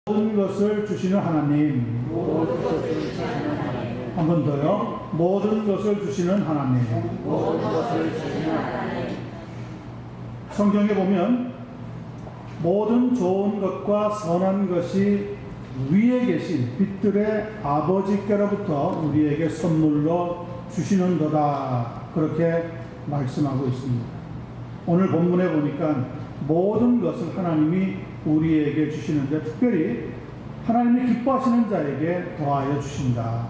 모든 것을 주시는 하나님. 한 번 더요. 모든 것을 주시는 하나님. 성경에 보면 모든 좋은 것과 선한 것이 위에 계신 빛들의 아버지께로부터 우리에게 선물로 주시는도다. 그렇게 말씀하고 있습니다. 오늘 본문에 보니까 모든 것을 하나님이 우리에게 주시는데 특별히 하나님이 기뻐하시는 자에게 더하여 주신다.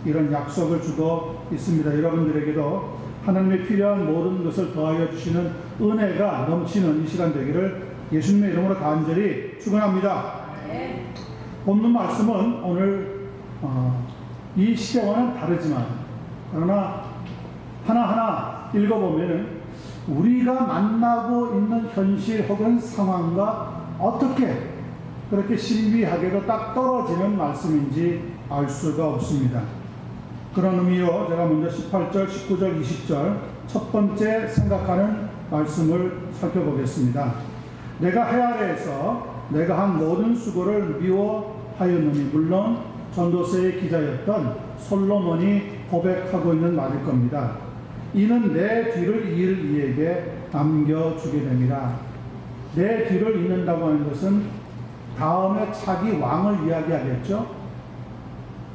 이런 약속을 주고 있습니다. 여러분들에게도 하나님의 필요한 모든 것을 더하여 주시는 은혜가 넘치는 이 시간 되기를 예수님의 이름으로 간절히 축원합니다. 본문 말씀은 오늘 이 시대와는 다르지만 그러나 하나하나 읽어보면 우리가 만나고 있는 현실 혹은 상황과 어떻게 그렇게 신비하게도 딱 떨어지는 말씀인지 알 수가 없습니다. 그런 의미로 제가 먼저 18절, 19절, 20절 첫 번째 생각하는 말씀을 살펴보겠습니다. 내가 해 아래에서 내가 한 모든 수고를 미워하였느니, 물론 전도서의 기자였던 솔로몬이 고백하고 있는 말일 겁니다. 이는 내 뒤를 이을 이에게 남겨주게 됩니다. 내 뒤를 잇는다고 하는 것은 다음에 차기 왕을 이야기하겠죠.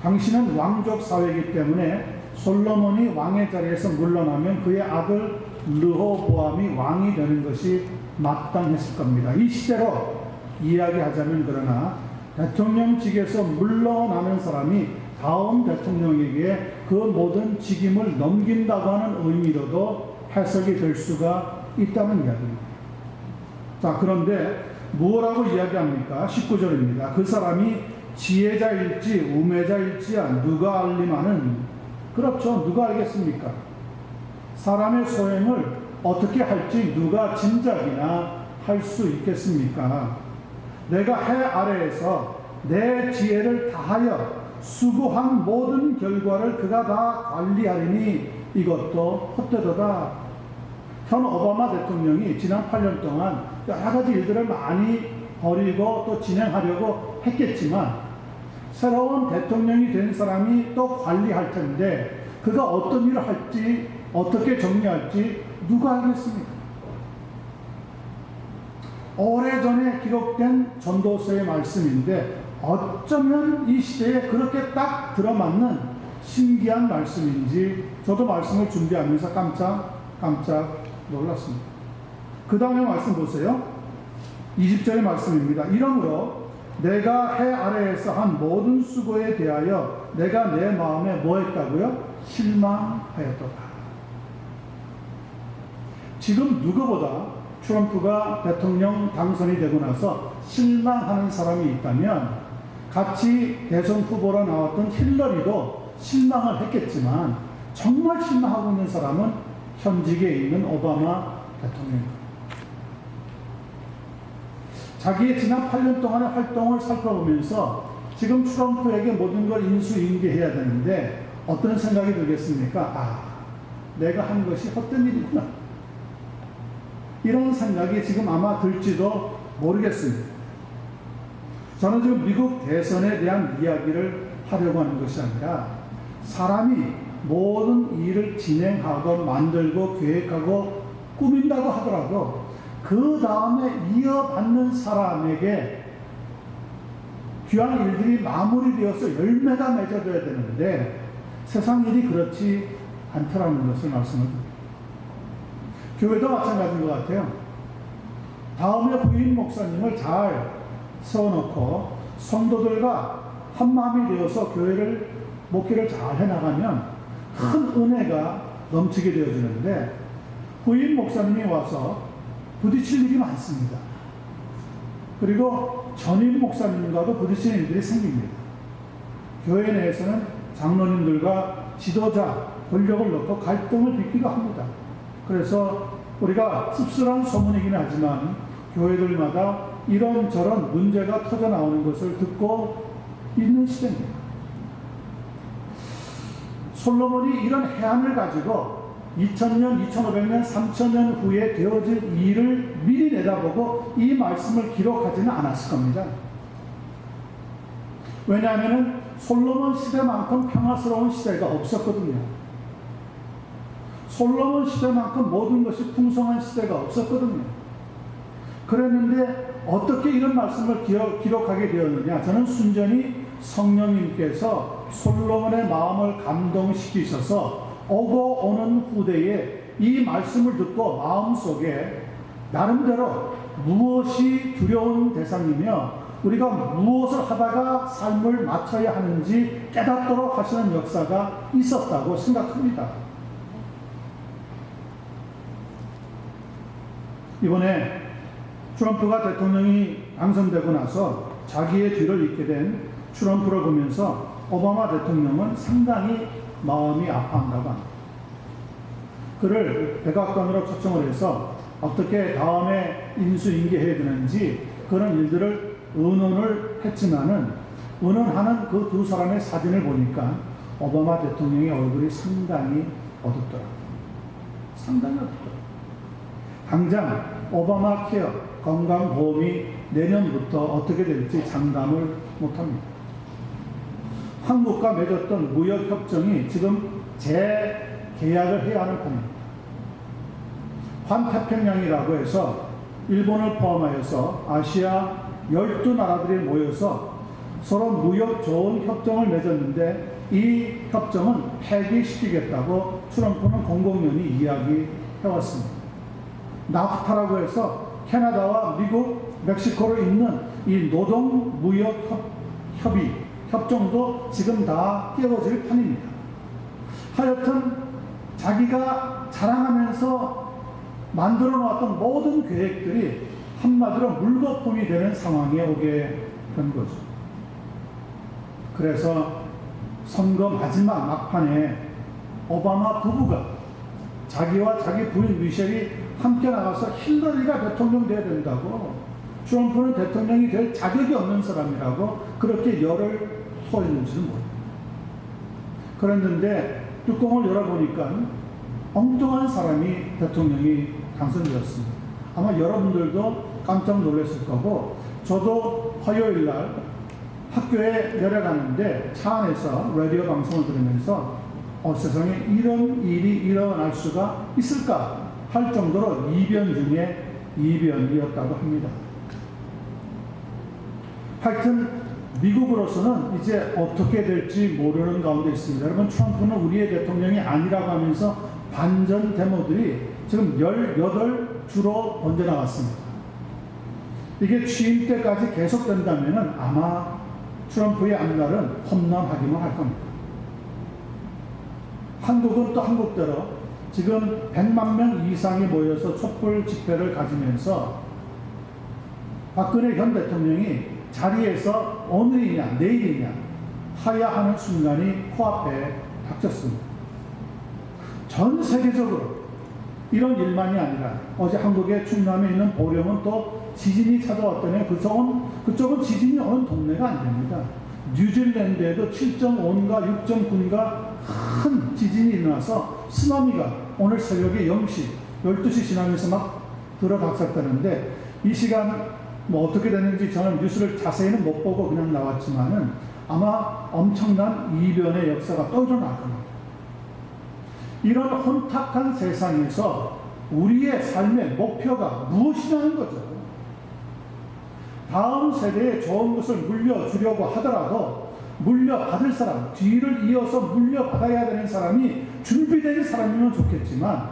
당신은 왕족 사회이기 때문에 솔로몬이 왕의 자리에서 물러나면 그의 아들 르호보암이 왕이 되는 것이 마땅했을 겁니다. 이 시대로 이야기하자면 그러나 대통령직에서 물러나는 사람이 다음 대통령에게 그 모든 직임을 넘긴다고 하는 의미로도 해석이 될 수가 있다는 이야기입니다. 자, 그런데 뭐라고 이야기합니까? 19절입니다. 그 사람이 지혜자일지 우매자일지야 누가 알리마는. 그렇죠. 누가 알겠습니까? 사람의 소행을 어떻게 할지 누가 짐작이나 할 수 있겠습니까? 내가 해 아래에서 내 지혜를 다하여 수고한 모든 결과를 그가 다 관리하리니 이것도 헛되도다. 현 오바마 대통령이 지난 8년 동안 여러 가지 일들을 많이 벌이고 또 진행하려고 했겠지만 새로운 대통령이 된 사람이 또 관리할 텐데 그가 어떤 일을 할지 어떻게 정리할지 누가 알겠습니까? 오래전에 기록된 전도서의 말씀인데 어쩌면 이 시대에 그렇게 딱 들어맞는 신기한 말씀인지 저도 말씀을 준비하면서 깜짝 놀랐습니다. 그 다음에 말씀 보세요. 20절의 말씀입니다. 이러므로 내가 해 아래에서 한 모든 수고에 대하여 내가 내 마음에 뭐 했다고요? 실망하였도다. 지금 누구보다 트럼프가 대통령 당선이 되고 나서 실망하는 사람이 있다면 같이 대선 후보로 나왔던 힐러리도 실망을 했겠지만 정말 실망하고 있는 사람은 현직에 있는 오바마 대통령입니다. 자기의 지난 8년 동안의 활동을 살펴보면서 지금 트럼프에게 모든 걸 인수인계해야 되는데 어떤 생각이 들겠습니까? 내가 한 것이 헛된 일이구나. 이런 생각이 지금 아마 들지도 모르겠습니다. 저는 지금 미국 대선에 대한 이야기를 하려고 하는 것이 아니라 사람이 모든 일을 진행하고 만들고 계획하고 꾸민다고 하더라도 그 다음에 이어받는 사람에게 귀한 일들이 마무리되어서 열매가 맺어져야 되는데 세상 일이 그렇지 않더라는 것을 말씀을 드립니다. 교회도 마찬가지인 것 같아요. 다음에 부인 목사님을 잘 세워놓고 성도들과 한마음이 되어서 교회를 목회를 잘 해나가면 큰 은혜가 넘치게 되어지는데 부인 목사님이 와서 부딪힐 일이 많습니다. 그리고 전임 목사님과도 부딪히는 일들이 생깁니다. 교회 내에서는 장로님들과 지도자, 권력을 놓고 갈등을 빚기도 합니다. 그래서 우리가 씁쓸한 소문이긴 하지만 교회들마다 이런저런 문제가 터져 나오는 것을 듣고 있는 시대입니다. 솔로몬이 이런 해안을 가지고 2000년, 2500년, 3000년 후에 되어질 일을 미리 내다보고 이 말씀을 기록하지는 않았을 겁니다. 왜냐하면 솔로몬 시대만큼 평화스러운 시대가 없었거든요. 솔로몬 시대만큼 모든 것이 풍성한 시대가 없었거든요. 그랬는데 어떻게 이런 말씀을 기록하게 되었느냐? 저는 순전히 성령님께서 솔로몬의 마음을 감동시키셔서 오고 오는 후대에 이 말씀을 듣고 마음속에 나름대로 무엇이 두려운 대상이며 우리가 무엇을 하다가 삶을 맞춰야 하는지 깨닫도록 하시는 역사가 있었다고 생각합니다. 이번에 트럼프가 대통령이 당선되고 나서 자기의 뒤를 잇게 된 트럼프를 보면서 오바마 대통령은 상당히 마음이 아파한다고 합니다. 그를 백악관으로 초청을 해서 어떻게 다음에 인수인계해야 되는지 그런 일들을 의논을 했지만은 의논하는 그 두 사람의 사진을 보니까 오바마 대통령의 얼굴이 상당히 어둡더라고요. 상당히 어둡더라고요. 당장 오바마 케어 건강보험이 내년부터 어떻게 될지 장담을 못합니다. 한국과 맺었던 무역협정이 지금 재계약을 해야 하는 판입니다. 환태평양이라고 해서 일본을 포함하여서 아시아 12나라들이 모여서 서로 무역 좋은 협정을 맺었는데 이 협정은 폐기시키겠다고 트럼프는 공공연히 이야기해왔습니다. 나프타라고 해서 캐나다와 미국, 멕시코로 있는 이 노동 무역 협정도 지금 다 깨어질 판입니다. 하여튼 자기가 자랑하면서 만들어 놓았던 모든 계획들이 한마디로 물거품이 되는 상황에 오게 된 거죠. 그래서 선거 마지막 막판에 오바마 부부가 자기와 자기 부인 미셸이 함께 나가서 힐러리가 대통령 돼야 된다고, 트럼프는 대통령이 될 자격이 없는 사람이라고 그렇게 열을 토했는지는 모릅니다. 그랬는데 뚜껑을 열어보니까 엉뚱한 사람이 대통령이 당선되었습니다. 아마 여러분들도 깜짝 놀랐을 거고, 저도 화요일 날 학교에 내려가는데 차 안에서 라디오 방송을 들으면서 세상에 이런 일이 일어날 수가 있을까 할 정도로 이변 중에 이변이었다고 합니다. 하여튼 미국으로서는 이제 어떻게 될지 모르는 가운데 있습니다. 여러분, 트럼프는 우리의 대통령이 아니라고 하면서 반전 데모들이 지금 18주로 번져나갔습니다. 이게 취임 때까지 계속된다면 아마 트럼프의 앞날은 험난하기만 할 겁니다. 한국은 또 한국대로 지금 100만 명 이상이 모여서 촛불 집회를 가지면서 박근혜 현 대통령이 자리에서 오늘이냐 내일이냐 하야 하는 순간이 코앞에 닥쳤습니다. 전 세계적으로 이런 일만이 아니라 어제 한국의 충남에 있는 보령은 또 지진이 찾아왔더니 그쪽은 지진이 오는 동네가 안 됩니다. 뉴질랜드에도 7.5인가 6.9인가 큰 지진이 일어나서 쓰나미가 오늘 새벽에 0시 12시 지나면서 막 들어닥쳤다는데, 이 시간 뭐 어떻게 됐는지 저는 뉴스를 자세히는 못 보고 그냥 나왔지만은 아마 엄청난 이변의 역사가 또 일어날 겁니다. 이런 혼탁한 세상에서 우리의 삶의 목표가 무엇이냐는 거죠. 다음 세대에 좋은 것을 물려주려고 하더라도 물려받을 사람, 뒤를 이어서 물려받아야 되는 사람이 준비된 사람이면 좋겠지만,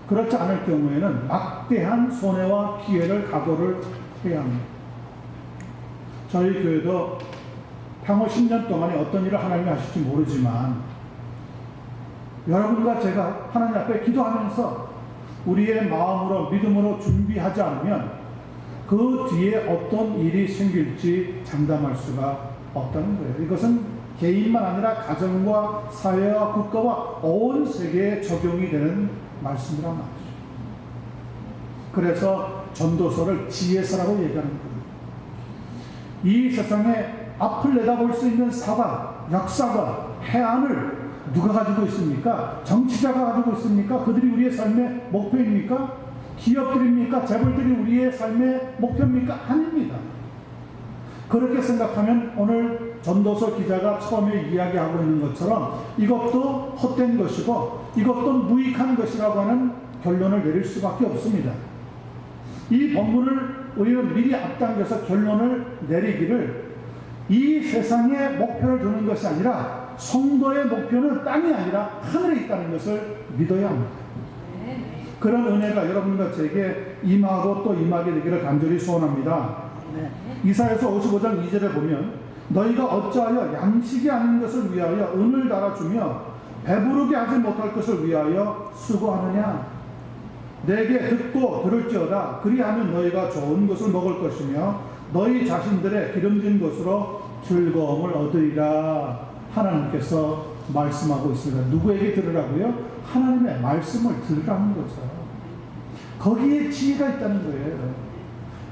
그렇지 않을 경우에는 막대한 손해와 피해를 각오를 해야 합니다. 저희 교회도 향후 10년 동안에 어떤 일을 하나님이 하실지 모르지만, 여러분과 제가 하나님 앞에 기도하면서 우리의 마음으로 믿음으로 준비하지 않으면 그 뒤에 어떤 일이 생길지 장담할 수가 없다는 거예요. 이것은 개인만 아니라 가정과 사회와 국가와 온 세계에 적용이 되는 말씀이란 말이죠. 그래서 전도서를 지혜서라고 얘기하는 거예요. 이 세상에 앞을 내다볼 수 있는 사관, 역사관, 해안을 누가 가지고 있습니까? 정치자가 가지고 있습니까? 그들이 우리의 삶의 목표입니까? 기업들입니까? 재벌들이 우리의 삶의 목표입니까? 아닙니다. 그렇게 생각하면 오늘 전도서 기자가 처음에 이야기하고 있는 것처럼 이것도 헛된 것이고 이것도 무익한 것이라고 하는 결론을 내릴 수밖에 없습니다. 이 본문을 우리는 미리 앞당겨서 결론을 내리기를 이 세상의 목표를 두는 것이 아니라 성도의 목표는 땅이 아니라 하늘에 있다는 것을 믿어야 합니다. 그런 은혜가 여러분과 제게 임하고 또 임하게 되기를 간절히 소원합니다. 이사야서 55장 2절에 보면 너희가 어찌하여 양식이 아닌 것을 위하여 은을 달아주며 배부르게 하지 못할 것을 위하여 수고하느냐. 내게 듣고 들을지어다. 그리하면 너희가 좋은 것을 먹을 것이며 너희 자신들의 기름진 것으로 즐거움을 얻으리라. 하나님께서 말씀하고 있습니다. 누구에게 들으라고요? 하나님의 말씀을 들으라는 거죠. 거기에 지혜가 있다는 거예요.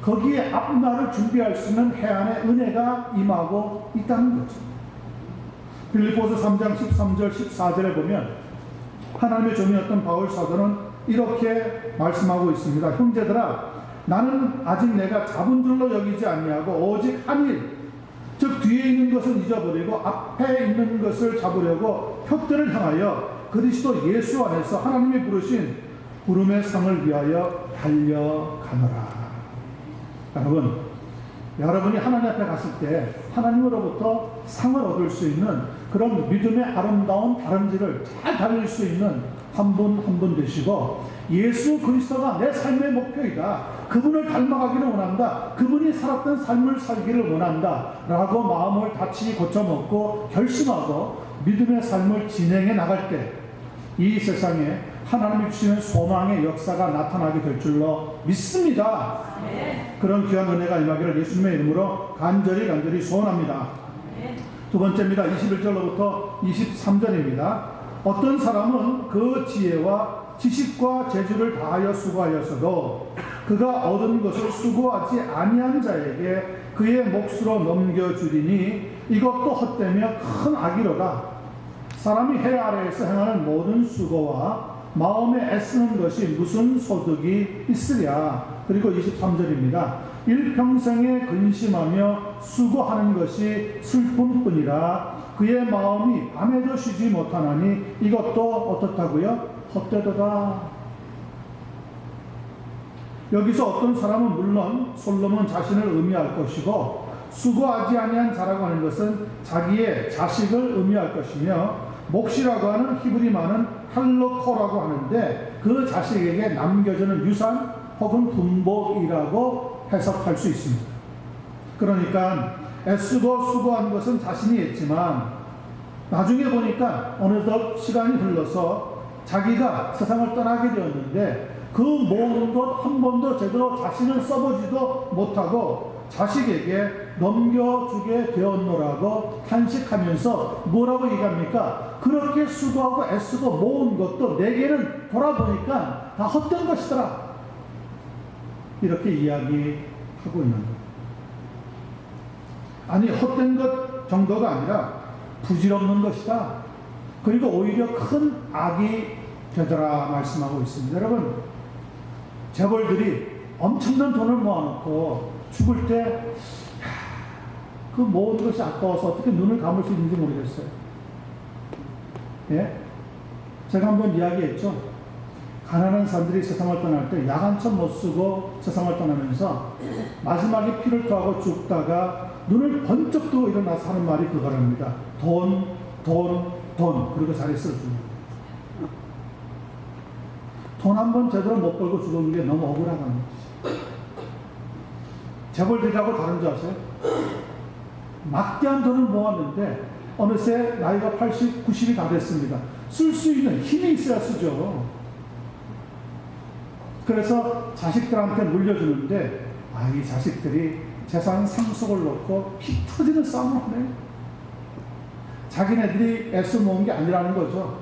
거기에 앞날을 준비할 수 있는 해안의 은혜가 임하고 있다는 거죠. 빌립보서 3장 13절 14절에 보면 하나님의 종이었던 바울 사도는 이렇게 말씀하고 있습니다. 형제들아, 나는 아직 내가 잡은 줄로 여기지 아니하고 오직 한 일, 즉 뒤에 있는 것을 잊어버리고 앞에 있는 것을 잡으려고 푯대를 향하여 그리스도 예수 안에서 하나님이 부르신 부름의 상을 위하여 달려가노라. 여러분, 여러분이 하나님 앞에 갔을 때 하나님으로부터 상을 얻을 수 있는 그런 믿음의 아름다운 다름질을 잘 달릴 수 있는 한 분 한 분 되시고, 예수 그리스도가 내 삶의 목표이다, 그분을 닮아가기를 원한다, 그분이 살았던 삶을 살기를 원한다 라고 마음을 다치 고쳐먹고 결심하고 믿음의 삶을 진행해 나갈 때 이 세상에 하나님이 주시는 소망의 역사가 나타나게 될 줄로 믿습니다. 그런 귀한 은혜가 임하기를 예수님의 이름으로 간절히 소원합니다. 두 번째입니다. 21절로부터 23절입니다. 어떤 사람은 그 지혜와 지식과 재주를 다하여 수고하였어도 그가 얻은 것을 수고하지 아니한 자에게 그의 몫으로 넘겨주리니 이것도 헛되며 큰 악이로다. 사람이 해 아래에서 행하는 모든 수고와 마음에 애쓰는 것이 무슨 소득이 있으랴. 그리고 23절입니다. 일평생에 근심하며 수고하는 것이 슬픔뿐이라. 그의 마음이 밤에도 쉬지 못하나니 이것도 어떻다고요? 헛되도다. 여기서 어떤 사람은 물론 솔로몬 자신을 의미할 것이고, 수고하지 아니한 자라고 하는 것은 자기의 자식을 의미할 것이며, 몫이라고 하는 히브리 말은 할로코라고 하는데 그 자식에게 남겨주는 유산 혹은 분복이라고 해석할 수 있습니다. 그러니까 애쓰고 수고한 것은 자신이 했지만 나중에 보니까 어느덧 시간이 흘러서 자기가 세상을 떠나게 되었는데 그 모든 것 한 번도 제대로 자신을 써보지도 못하고 자식에게 넘겨주게 되었노라고 탄식하면서 뭐라고 얘기합니까? 그렇게 수고하고 애쓰고 모은 것도 내게는 돌아보니까 다 헛된 것이더라. 이렇게 이야기하고 있는 거예요. 아니, 헛된 것 정도가 아니라 부질없는 것이다. 그리고 오히려 큰 악이 되더라 말씀하고 있습니다. 여러분, 재벌들이 엄청난 돈을 모아놓고 죽을 때 그 모든 것이 아까워서 어떻게 눈을 감을 수 있는지 모르겠어요. 예? 제가 한번 이야기했죠. 가난한 사람들이 세상을 떠날 때 야간천 못 쓰고 세상을 떠나면서 마지막에 피를 토하고 죽다가 눈을 번쩍 뜨고 일어나서 하는 말이 그거랍니다. 돈. 그리고 자리에서 죽는 돈 한 번 제대로 못 벌고 죽은 게 너무 억울하다는 거지. 재벌들이라고 다른 줄 아세요? 막대한 돈을 모았는데 어느새 나이가 80, 90이 다 됐습니다. 쓸 수 있는 힘이 있어야 쓰죠. 그래서 자식들한테 물려주는데 이 자식들이 재산 상속을 놓고 피 터지는 싸움을 하네. 자기네들이 애써 모은 게 아니라는 거죠.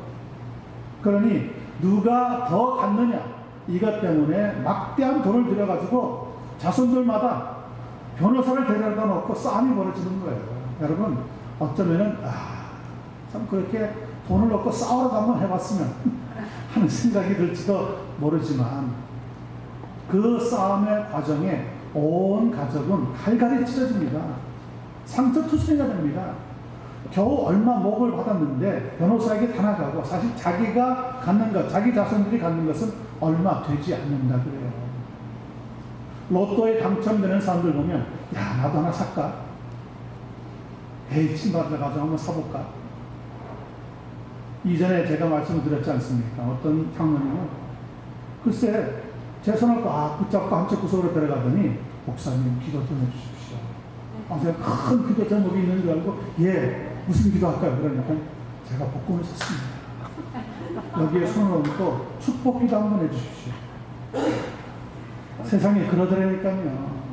그러니 누가 더 갖느냐 이것 때문에 막대한 돈을 들여가지고 자손들마다 변호사를 데려다 놓고 싸움이 벌어지는 거예요. 여러분, 어쩌면은 참 그렇게 돈을 놓고 싸우러 한번 해봤으면 하는 생각이 들지도 모르지만 그 싸움의 과정에 온 가족은 갈갈이 찢어집니다. 상처 투성이가 됩니다. 겨우 얼마 목을 받았는데 변호사에게 다 나가고 사실 자기가 갖는 것, 자기 자손들이 갖는 것은 얼마 되지 않는다 그래요. 로또에 당첨되는 사람들 보면 야 나도 하나 살까? 에이 신발을 가서 한번 사볼까? 이전에 제가 말씀을 드렸지 않습니까? 어떤 장로님은 글쎄 제 손을 꽉 붙잡고 한쪽 구석으로 데려가더니 목사님 기도 좀 해주십시오. 제가 큰 기도 제목이 있는 줄 알고 예 무슨 기도할까요? 그러니까 제가 복권을 샀습니다. 여기에 손을 얹고 축복 기도 한번 해주십시오. 세상에 그러더라니까요.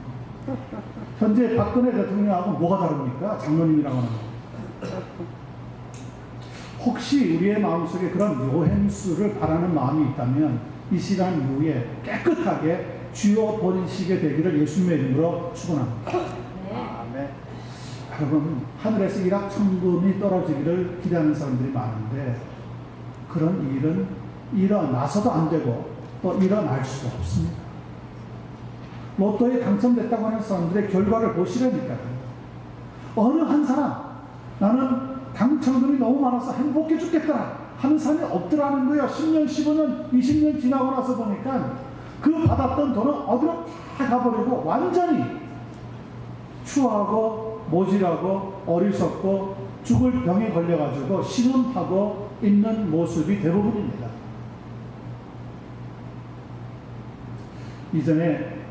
현재 박근혜 대통령하고 뭐가 다릅니까? 장로님이라고 하는 거. 혹시 우리의 마음속에 그런 요행수를 바라는 마음이 있다면 이 시간 이후에 깨끗하게 쥐어 버리시게 되기를 예수님의 이름으로 축원합니다. 아멘. 여러분 하늘에서 일확천금이 떨어지기를 기대하는 사람들이 많은데 그런 일은 일어나서도 안 되고 또 일어날 수도 없습니다. 로또에 당첨됐다고 하는 사람들의 결과를 보시라니까요. 어느 한 사람 나는 당첨금이 너무 많아서 행복해 죽겠더라 하는 사람이 없더라는 거예요. 10년, 15년, 20년 지나고 나서 보니까 그 받았던 돈은 어디로 다 가버리고 완전히 추하고 모질하고 어리석고 죽을 병에 걸려가지고 신음하고 있는 모습이 대부분입니다. 이전에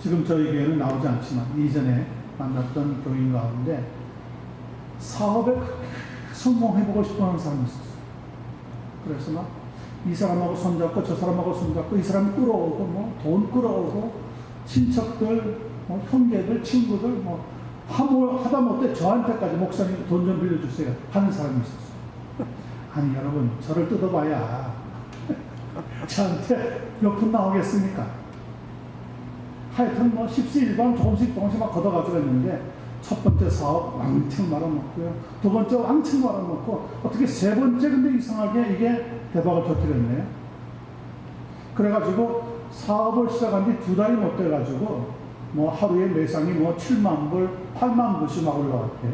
지금 저희 교회는 나오지 않지만 이전에 만났던 교인 가운데 사업에 성공해보고 싶어하는 사람이 있었어요. 그래서 막 이 사람하고 손잡고 저 사람하고 손잡고 이 사람 끌어오고 뭐 돈 끌어오고 친척들 뭐 형제들 친구들 뭐 하다못해 저한테까지 목사님 돈 좀 빌려주세요 하는 사람이 있었어요. 아니 여러분 저를 뜯어봐야 저한테 몇 푼 나오겠습니까? 하여튼 뭐 십시일반 조금씩 막 걷어가지고 있는데 첫 번째 사업 왕창 말아먹고요. 두 번째 왕창 말아먹고 어떻게 세 번째 근데 이상하게 이게 대박을 터뜨렸네요. 그래가지고 사업을 시작한 지 2달이 못 돼가지고 뭐 하루에 매상이 뭐 7만 불, 8만 불씩 막 올라갔대요.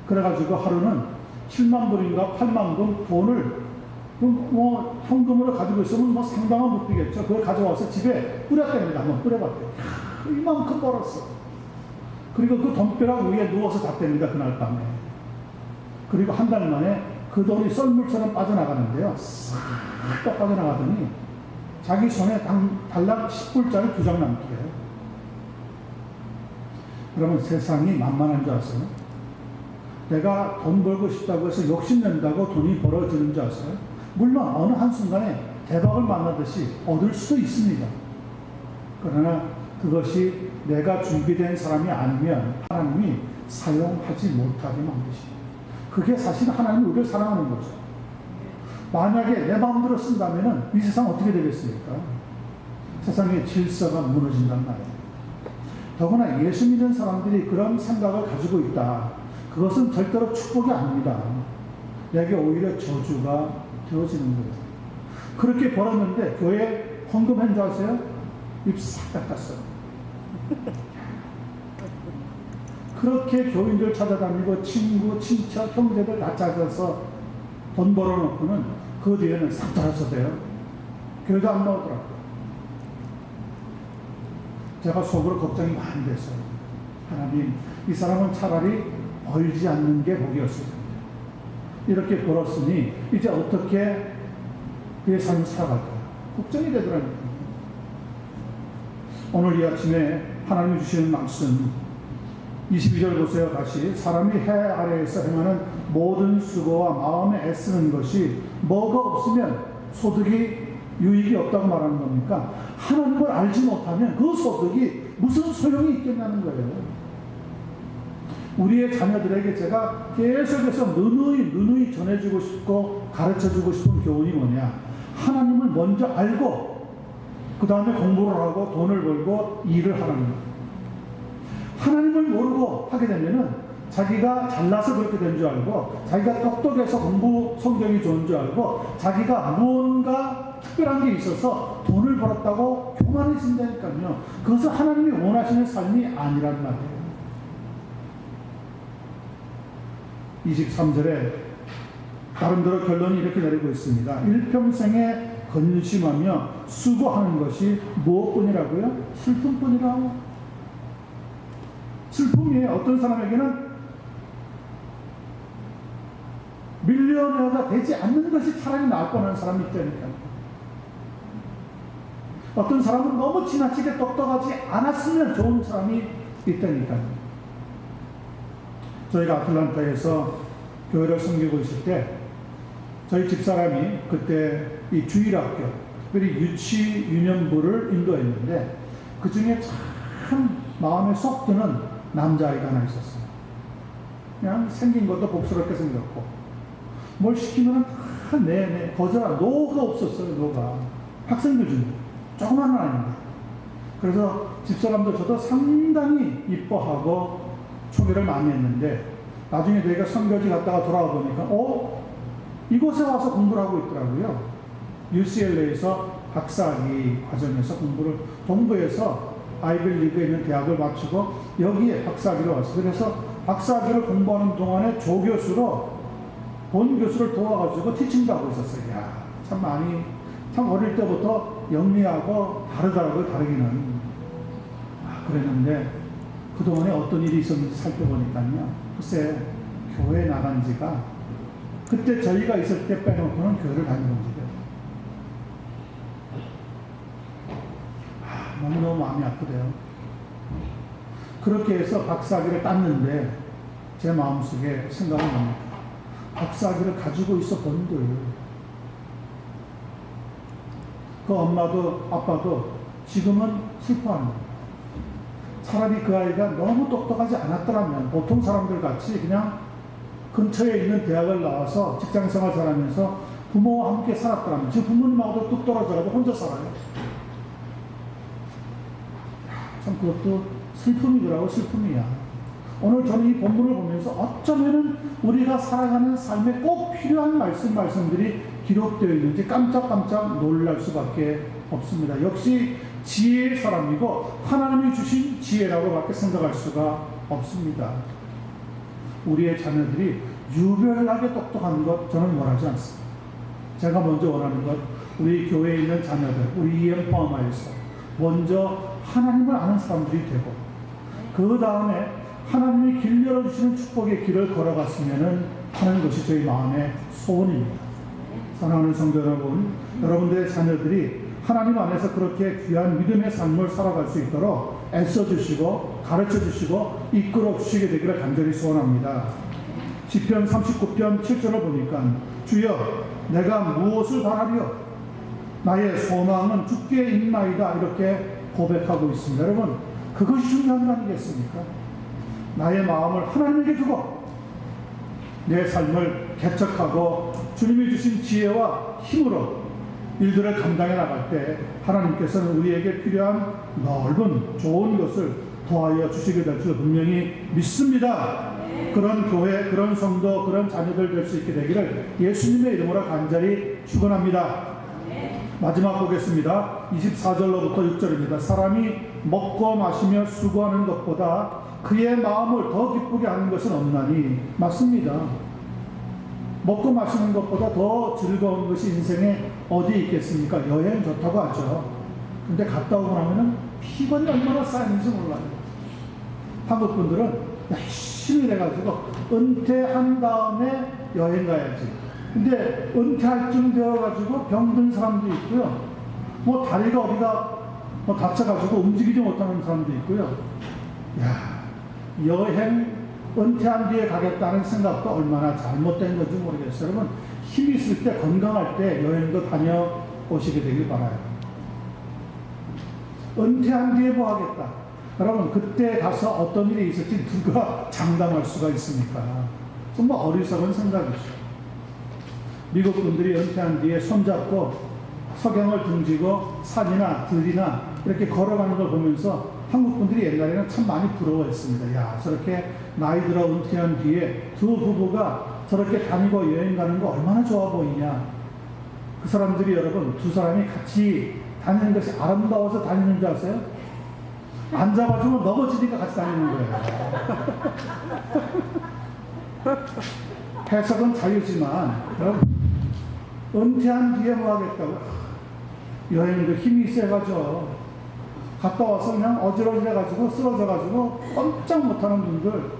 그래가지고 하루는 7만 불인가 8만 불 돈을 뭐 현금으로 가지고 있으면 뭐 상당한 부피겠죠. 그걸 가져와서 집에 뿌렸답니다. 한번 뿌려봤대요. 이만큼 벌었어. 그리고 그 돈벼락 위에 누워서 잤답니다. 그날 밤에. 그리고 한 달 만에 그 돈이 썰물처럼 빠져나가는데요. 싹 빠져나가더니 자기 손에 달랑 10불짜리 2장 남더래요. 여러분 세상이 만만한 줄 아세요? 내가 돈 벌고 싶다고 해서 욕심낸다고 돈이 벌어지는 줄 아세요? 물론 어느 한순간에 대박을 만나듯이 얻을 수도 있습니다. 그러나 그것이 내가 준비된 사람이 아니면 하나님이 사용하지 못하게 만드십니다. 그게 사실 하나님이 우리를 사랑하는 거죠. 만약에 내 마음대로 쓴다면 이 세상 어떻게 되겠습니까? 세상의 질서가 무너진단 말이에요. 더구나 예수 믿는 사람들이 그런 생각을 가지고 있다. 그것은 절대로 축복이 아닙니다. 내게 오히려 저주가 되어지는 거예요. 그렇게 벌었는데 교회 헌금한 줄 아세요? 입 싹 닦았어요. 그렇게 교인들 찾아다니고 친구, 친척, 형제들 다 찾아서 돈 벌어놓고는 그 뒤에는 싹 돌아서대요. 교회도 안 나오더라고요. 제가 속으로 걱정이 많이 됐어요. 하나님, 이 사람은 차라리 벌지 않는 게 복이었을 텐데. 이렇게 벌었으니 이제 어떻게 그의 삶을 살아갈까? 걱정이 되더라고요. 오늘 이 아침에 하나님이 주시는 말씀 22절 보세요. 다시 사람이 해 아래에서 행하는 모든 수고와 마음에 애쓰는 것이 뭐가 없으면 소득이 유익이 없다고 말하는 겁니까? 하나님을 알지 못하면 그 소득이 무슨 소용이 있겠냐는 거예요. 우리의 자녀들에게 제가 계속해서 누누이 전해주고 싶고 가르쳐주고 싶은 교훈이 뭐냐? 하나님을 먼저 알고 그 다음에 공부를 하고 돈을 벌고 일을 하라는 거예요. 하나님을 모르고 하게 되면은 자기가 잘나서 그렇게 된 줄 알고 자기가 똑똑해서 공부 성적이 좋은 줄 알고 자기가 무언가 특별한 게 있어서 돈을 벌었다고 교만해진다니까요. 그것은 하나님이 원하시는 삶이 아니란 말이에요. 23절에 나름대로 결론이 이렇게 내리고 있습니다. 일평생에 근심하며 수고하는 것이 무엇뿐이라고요? 슬픔뿐이라고. 슬픔이 어떤 사람에게는 밀리언어가 되지 않는 것이 차라리 나을 뻔한 사람이 있다니까요. 어떤 사람은 너무 지나치게 똑똑하지 않았으면 좋은 사람이 있다니까요. 저희가 아틀란타에서 교회를 섬기고 있을 때 저희 집사람이 그때 이 주일학교, 특별히 유치 유년부를 인도했는데 그 중에 참 마음에 쏙 드는 남자아이가 하나 있었어요. 그냥 생긴 것도 복스럽게 생겼고 뭘 시키면 다 내내 거절한 노가 없었어요. 노가 학생들 중에 조그만 아이인데 그래서 집사람도 저도 상당히 이뻐하고 초대를 많이 했는데 나중에 저희가 선교지 갔다가 돌아와 보니까 이곳에 와서 공부를 하고 있더라고요. UCLA에서 박사학위 과정에서 공부를 동부에서 아이빌리그에 있는 대학을 마치고 여기에 박사학위로 왔어요. 그래서 박사학위를 공부하는 동안에 조교수로 본 교수를 도와가지고 티칭도 하고 있었어요. 야, 참 어릴 때부터 영리하고 다르더라고요. 다르기는. 그랬는데 그동안에 어떤 일이 있었는지 살펴보니까요. 글쎄 교회 나간 지가 그때 저희가 있을 때 빼놓고는 교회를 다니는 적이에요. 너무너무 마음이 아프대요. 그렇게 해서 박사학위를 땄는데 제 마음속에 생각이 납니다. 박사학위를 가지고 있어 본들 그 엄마도 아빠도 지금은 슬퍼하는 거예요. 차라리 그 아이가 너무 똑똑하지 않았더라면 보통 사람들 같이 그냥 근처에 있는 대학을 나와서 직장생활 잘하면서 부모와 함께 살았더라면 지금 부모님하고도 뚝 떨어져가지고 혼자 살아요. 참 그것도 슬픔이더라고. 슬픔이야. 오늘 저는 이 본문을 보면서 어쩌면은 우리가 살아가는 삶에 꼭 필요한 말씀들이 기록되어 있는지 깜짝깜짝 놀랄 수밖에 없습니다. 역시 지혜의 사람이고 하나님이 주신 지혜라고 밖에 생각할 수가 없습니다. 우리의 자녀들이 유별나게 똑똑한 것 저는 원하지 않습니다. 제가 먼저 원하는 것 우리 교회에 있는 자녀들, 우리 EM 포함하여서 먼저 하나님을 아는 사람들이 되고 그 다음에 하나님이 길 열어주시는 축복의 길을 걸어갔으면 하는 것이 저희 마음의 소원입니다. 사랑하는 성도 여러분, 여러분들의 자녀들이 하나님 안에서 그렇게 귀한 믿음의 삶을 살아갈 수 있도록 애써주시고 가르쳐주시고 이끌어주시게 되기를 간절히 소원합니다. 시편 39편 7절을 보니까 주여 내가 무엇을 바라리요? 나의 소망은 주께 있나이다 이렇게 고백하고 있습니다. 여러분 그것이 중요한 거 아니겠습니까? 나의 마음을 하나님에게 두고 내 삶을 개척하고 주님이 주신 지혜와 힘으로 일들을 감당해 나갈 때 하나님께서는 우리에게 필요한 넓은 좋은 것을 도와여 주시게 될 줄 분명히 믿습니다. 그런 교회, 그런 성도, 그런 자녀들 될 수 있게 되기를 예수님의 이름으로 간절히 축원합니다. 마지막 보겠습니다. 24절로부터 6절입니다. 사람이 먹고 마시며 수고하는 것보다 그의 마음을 더 기쁘게 하는 것은 없나니. 맞습니다. 먹고 마시는 것보다 더 즐거운 것이 인생에 어디 있겠습니까? 여행 좋다고 하죠. 근데 갔다 오고 나면은 피곤이 얼마나 쌓이는지 몰라요. 한국 분들은 열심히 해가지고 은퇴한 다음에 여행 가야지. 근데 은퇴할 쯤 되어가지고 병든 사람도 있고요. 뭐 다리가 어디가 뭐 다쳐가지고 움직이지 못하는 사람도 있고요. 야, 여행 은퇴한 뒤에 가겠다는 생각도 얼마나 잘못된 건지 모르겠어요. 여러분 힘이 있을 때 건강할 때 여행도 다녀오시게 되길 바라요. 은퇴한 뒤에 뭐 하겠다. 여러분 그때 가서 어떤 일이 있을지 누가 장담할 수가 있습니까? 정말 어리석은 생각이죠. 미국 분들이 은퇴한 뒤에 손잡고 석양을 등지고 산이나 들이나 이렇게 걸어가는 걸 보면서 한국 분들이 옛날에는 참 많이 부러워했습니다. 야, 저렇게 나이 들어 은퇴한 뒤에 두 부부가 저렇게 다니고 여행 가는 거 얼마나 좋아 보이냐. 그 사람들이 여러분 두 사람이 같이 다니는 것이 아름다워서 다니는 줄 아세요? 안 잡아주면 넘어지니까 같이 다니는 거예요. 해석은 자유지만 여러분 은퇴한 뒤에 뭐 하겠다고 여행도 힘이 세가지고 갔다 와서 그냥 어지러져가지고 쓰러져가지고 꼼짝 못하는 분들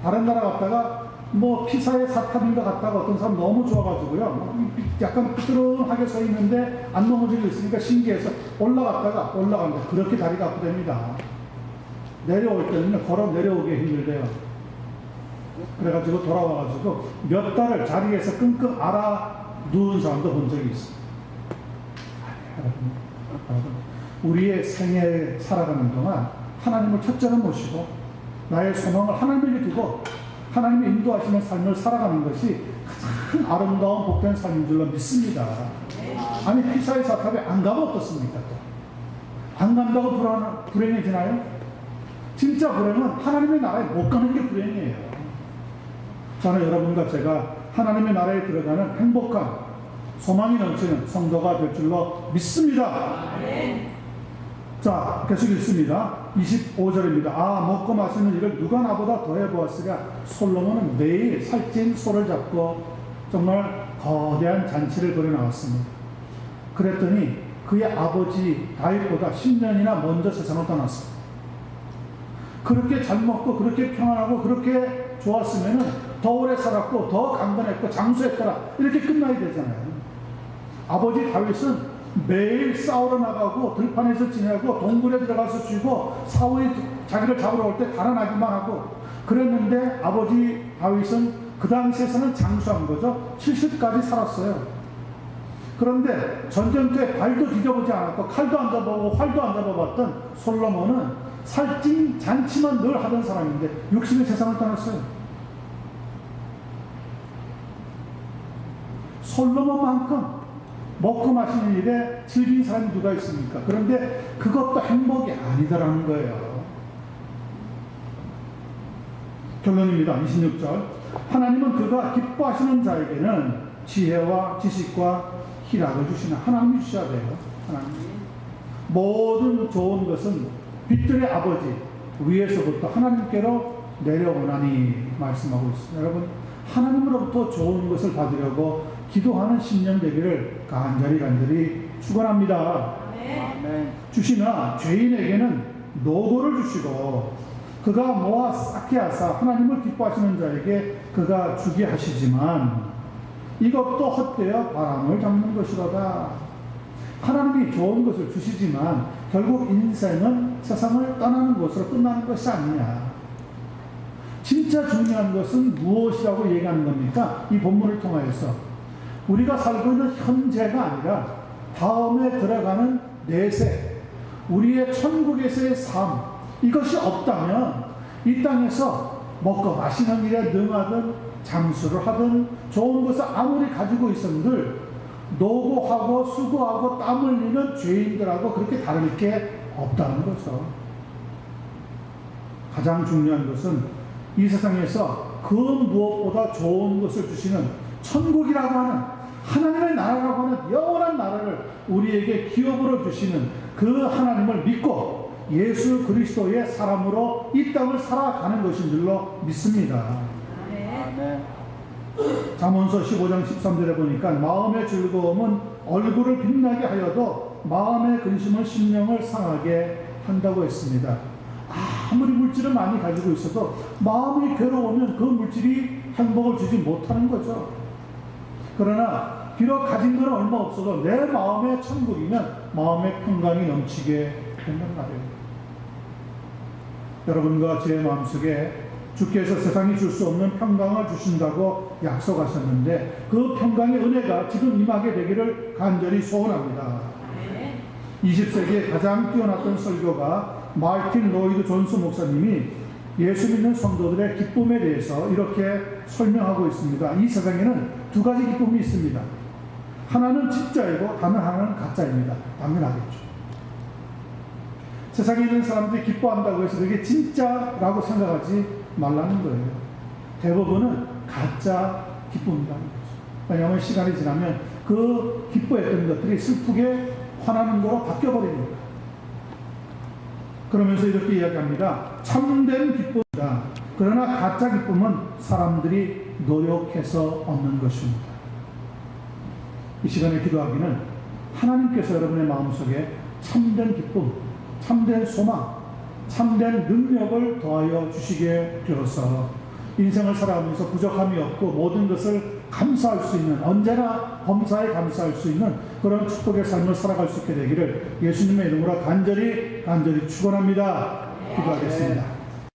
다른 나라 갔다가 뭐 피사의 사탑인가 갔다가 어떤 사람 너무 좋아가지고요 약간 삐뚤하게 서 있는데 안 넘어지고 있으니까 신기해서 올라간다 그렇게 다리가 아프답니다. 내려올 때는 걸어 내려오기 힘들대요. 그래가지고 돌아와가지고 몇 달을 자리에서 끙끙 앓아 누운 사람도 본 적이 있어요. 여러분, 우리의 생애 살아가는 동안 하나님을 첫째로 모시고 나의 소망을 하나님에게 두고 하나님의 인도하시는 삶을 살아가는 것이 가장 아름다운 복된 삶인 줄로 믿습니다. 아니 피사의 사탑에 안 가면 어떻습니까? 또 안 간다고 불행해지나요? 진짜 불행은 하나님의 나라에 못 가는 게 불행이에요. 저는 여러분과 제가 하나님의 나라에 들어가는 행복한 소망이 넘치는 성도가 될 줄로 믿습니다. 자, 계속 읽습니다. 25절입니다. 먹고 마시는 일을 누가 나보다 더해 보았으랴. 솔로몬은 매일 살찐 소를 잡고 정말 거대한 잔치를 벌여 나왔습니다. 그랬더니 그의 아버지 다윗보다 10년이나 먼저 세상을 떠났습니다. 그렇게 잘 먹고 그렇게 평안하고 그렇게 좋았으면 더 오래 살았고 더 강건했고 장수했더라 이렇게 끝나야 되잖아요. 아버지 다윗은 매일 싸우러 나가고 들판에서 지내고 동굴에 들어가서 쉬고 사울이 자기를 잡으러 올 때 달아나기만 하고 그랬는데 아버지 다윗은 그 당시에서는 장수한 거죠. 70까지 살았어요. 그런데 전쟁터에 발도 뒤져보지 않았고 칼도 안 잡아보고 활도 안 잡아봤던 솔로몬은 살찐 잔치만 늘 하던 사람인데 60에 세상을 떠났어요. 솔로몬만큼 먹고 마시는 일에 즐긴 사람이 누가 있습니까? 그런데 그것도 행복이 아니다라는 거예요. 결론입니다. 26절. 하나님은 그가 기뻐하시는 자에게는 지혜와 지식과 희락을 주시나 하나님이 주셔야 돼요. 하나님. 모든 좋은 것은 빛들의 아버지 위에서부터 하나님께로 내려오나니 말씀하고 있습니다. 여러분 하나님으로부터 좋은 것을 받으려고 기도하는 10년 되기를 간절히 축원합니다. 아멘. 주시나 죄인에게는 노고를 주시고 그가 모아 쌓게 하사 하나님을 기뻐하시는 자에게 그가 주게 하시지만 이것도 헛되어 바람을 잡는 것이로다. 하나님이 좋은 것을 주시지만 결국 인생은 세상을 떠나는 것으로 끝나는 것이 아니냐. 진짜 중요한 것은 무엇이라고 얘기하는 겁니까? 이 본문을 통하여서 우리가 살고 있는 현재가 아니라 다음에 들어가는 내세, 우리의 천국에서의 삶, 이것이 없다면 이 땅에서 먹고 마시는 일에 능하든 장수를 하든 좋은 것을 아무리 가지고 있음들 노고하고 수고하고 땀 흘리는 죄인들하고 그렇게 다를 게 없다는 거죠. 가장 중요한 것은 이 세상에서 그 무엇보다 좋은 것을 주시는 천국이라고 하는 하나님의 나라라고 하는 영원한 나라를 우리에게 기업으로 주시는 그 하나님을 믿고 예수 그리스도의 사람으로 이 땅을 살아가는 것인 줄로 믿습니다. 아멘. 잠언서 15장 13절에 보니까 마음의 즐거움은 얼굴을 빛나게 하여도 마음의 근심은 심령을 상하게 한다고 했습니다. 아무리 물질을 많이 가지고 있어도 마음이 괴로우면 그 물질이 행복을 주지 못하는 거죠. 그러나 비록 가진 건 얼마 없어도 내 마음의 천국이면 마음의 평강이 넘치게 된단 말이에요. 여러분과 제 마음속에 주께서 세상이 줄 수 없는 평강을 주신다고 약속하셨는데 그 평강의 은혜가 지금 임하게 되기를 간절히 소원합니다. 20세기에 가장 뛰어났던 설교가 마르틴 로이드 존스 목사님이 예수 믿는 성도들의 기쁨에 대해서 이렇게 설명하고 있습니다. 이 세상에는 두 가지 기쁨이 있습니다. 하나는 진짜이고 다른 하나는 가짜입니다. 당연하겠죠. 세상에 있는 사람들이 기뻐한다고 해서 그게 진짜라고 생각하지 말라는 거예요. 대부분은 가짜 기쁨이라는 거죠. 왜냐하면 시간이 지나면 그 기뻐했던 것들이 슬프게 화나는 거로 바뀌어버립니다. 그러면서 이렇게 이야기합니다. 참된 기쁨이다. 그러나 가짜 기쁨은 사람들이 노력해서 얻는 것입니다. 이 시간에 기도하기는 하나님께서 여러분의 마음속에 참된 기쁨, 참된 소망, 참된 능력을 더하여 주시게 되어서 인생을 살아가면서 부족함이 없고 모든 것을 감사할 수 있는, 언제나 범사에 감사할 수 있는 그런 축복의 삶을 살아갈 수 있게 되기를 예수님의 이름으로 간절히 축원합니다. 기도하겠습니다.